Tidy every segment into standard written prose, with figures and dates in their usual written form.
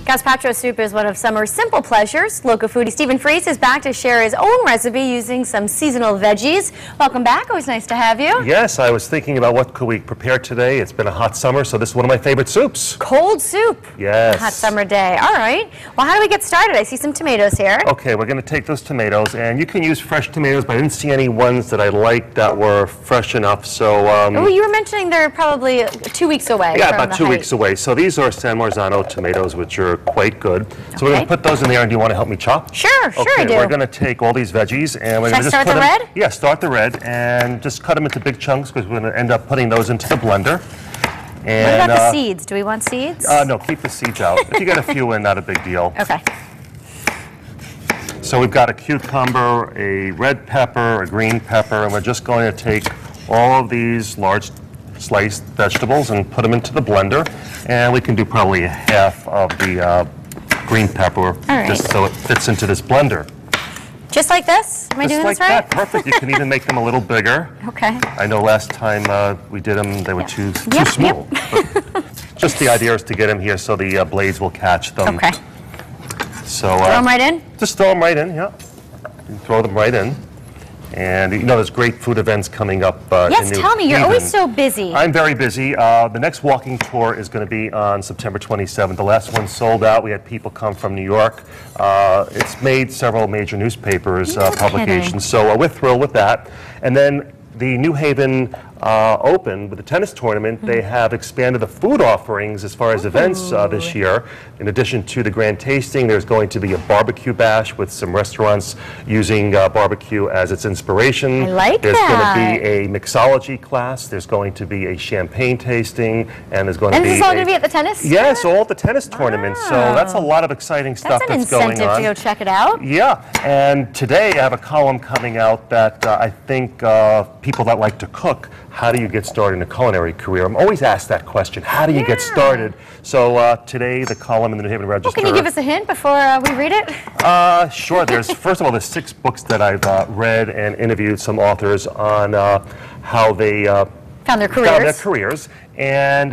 Gazpacho soup is one of summer's simple pleasures. Local foodie Stephen Freese is back to share his own recipe using some seasonal veggies. Welcome back. Always nice to have you. Yes, I was thinking about what could we prepare today. It's been a hot summer, so this is one of my favorite soups. Cold soup. Yes. A hot summer day. All right. Well, how do we get started? I see some tomatoes here. Okay, we're going to take those tomatoes, and you can use fresh tomatoes, but I didn't see any ones that I liked that were fresh enough, so... oh, you were mentioning they're probably 2 weeks away. Yeah, about 2 weeks away. So these are San Marzano tomatoes, which are quite good. So we're going to put those in there, and do you want to help me chop? Sure, sure I do. We're going to take all these veggies, and we're going to just start put the them... red? Yeah, start the red, and just cut them into big chunks, because we're going to end up putting those into the blender. And, what about the seeds? Do we want seeds? No, keep the seeds out. If you get a few in, not a big deal. Okay. So we've got a cucumber, a red pepper, a green pepper, and we're just going to take all of these large sliced vegetables and put them into the blender. And we can do probably half of the green pepper, just so it fits into this blender. Just like this? Am I doing this right? Just like that, perfect. You can even make them a little bigger. Okay. I know last time we did them, they were too small. But just the idea is to get them here so the blades will catch them. Okay. So throw them right in? Just throw them right in, yeah. You throw them right in. And you know, there's great food events coming up. Yes, tell me, you're always so busy. I'm very busy. The next walking tour is going to be on September 27th. The last one sold out. We had people come from New York. It's made several major newspapers, publications, so we're thrilled with that. And then the New Haven Open with the tennis tournament, they have expanded the food offerings as far as events this year. In addition to the grand tasting, there's going to be a barbecue bash with some restaurants using barbecue as its inspiration. I like There's that. going to be a mixology class, there's going to be a champagne tasting, and there's going to be... And this is all going to be at the tennis? Yes, all at the tennis tournament. So that's a lot of exciting stuff that's going on. That's an incentive to go check it out. Yeah, and today I have a column coming out that I think people that like to cook, how do you get started in a culinary career? I'm always asked that question. How do you get started? So today, the column in the New Haven Register. Well, can you give us a hint before we read it? Sure. First of all, there's 6 books that I've read and interviewed some authors on how they found their careers. And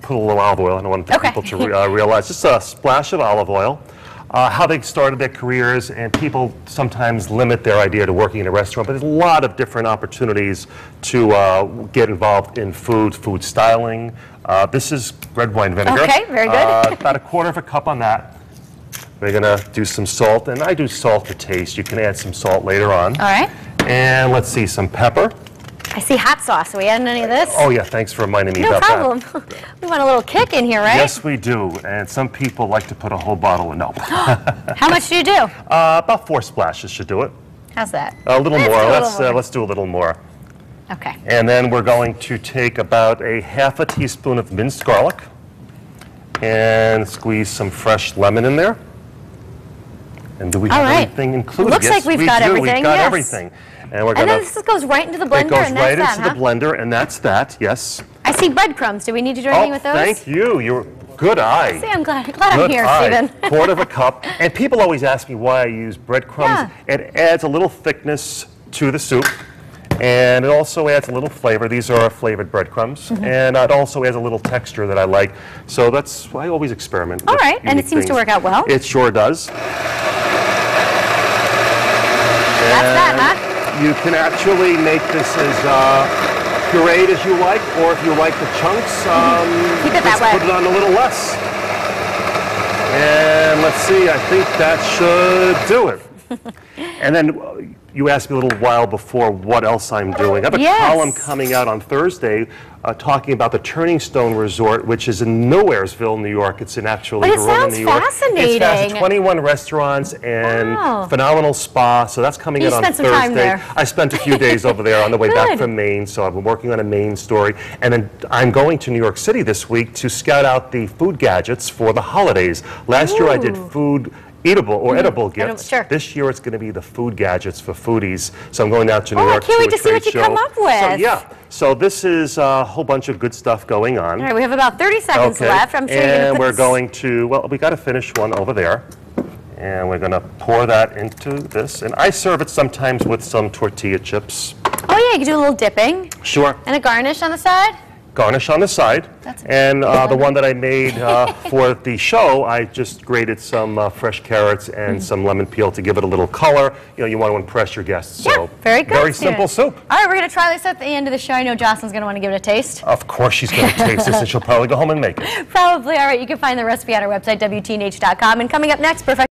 put a little olive oil. I don't want people to realize. Just a splash of olive oil. How they started their careers, and people sometimes limit their idea to working in a restaurant, but there's a lot of different opportunities to get involved in food styling. This is red wine vinegar. Okay, very good. About a quarter of a cup on that. We're gonna do some salt, and I do salt to taste. You can add some salt later on. All right. And let's see, some pepper. I see hot sauce. Are we adding any of this? Oh yeah, thanks for reminding me about that. No problem. We want a little kick in here, right? Yes, we do. And some people like to put a whole bottle in. No. How much do you do? About 4 splashes should do it. How's that? A little more. Let's do a little more. Okay. And then we're going to take about a half a teaspoon of minced garlic and squeeze some fresh lemon in there. And do we have everything included? Looks like we've got everything. We've got everything. And we're then this goes right into the blender. It goes right into the blender, and that's that. Yes. I see breadcrumbs. Do we need to do anything with those? Thank you. You're good eye. See, I'm glad I'm here, Stephen. Quarter of a cup. And people always ask me why I use breadcrumbs. Yeah. It adds a little thickness to the soup, and it also adds a little flavor. These are flavored breadcrumbs, and it also adds a little texture that I like. So that's why I always experiment. All right, and it seems to work out well. It sure does. That's that, huh? You can actually make this as pureed as you like, or if you like the chunks, keep it that way. Put it on a little less. And let's see, I think that should do it. And then you asked me a little while before what else I'm doing. I have a column coming out on Thursday talking about the Turning Stone Resort, which is in Nowheresville, New York. It's in actually Verona, New York. Fascinating. It's 21 restaurants and phenomenal spa. So that's coming out on Thursday. You spent some time there. I spent a few days over there on the way back from Maine, so I've been working on a Maine story. And then I'm going to New York City this week to scout out the food gadgets for the holidays. Last year I did food edible gifts. This year it's going to be the food gadgets for foodies. So I'm going down to New York. I can't wait to see what you come up with. So so this is a whole bunch of good stuff going on. All right, we have about 30 seconds left. I'm sure and we're going to, well, we got to finish one over there. And we're going to pour that into this. And I serve it sometimes with some tortilla chips. Oh yeah, you can do a little dipping. Sure. And a garnish on the side. garnish on the side. And the one that I made for the show, I just grated some fresh carrots and some lemon peel to give it a little color. You know, you want to impress your guests. Yeah, so very good, very Steven. simple soup. All right, we're going to try this at the end of the show. I know Jocelyn's going to want to give it a taste. Of course she's going to taste this, and she'll probably go home and make it. Probably. All right, you can find the recipe on our website, WTNH.com. And coming up next, Perfect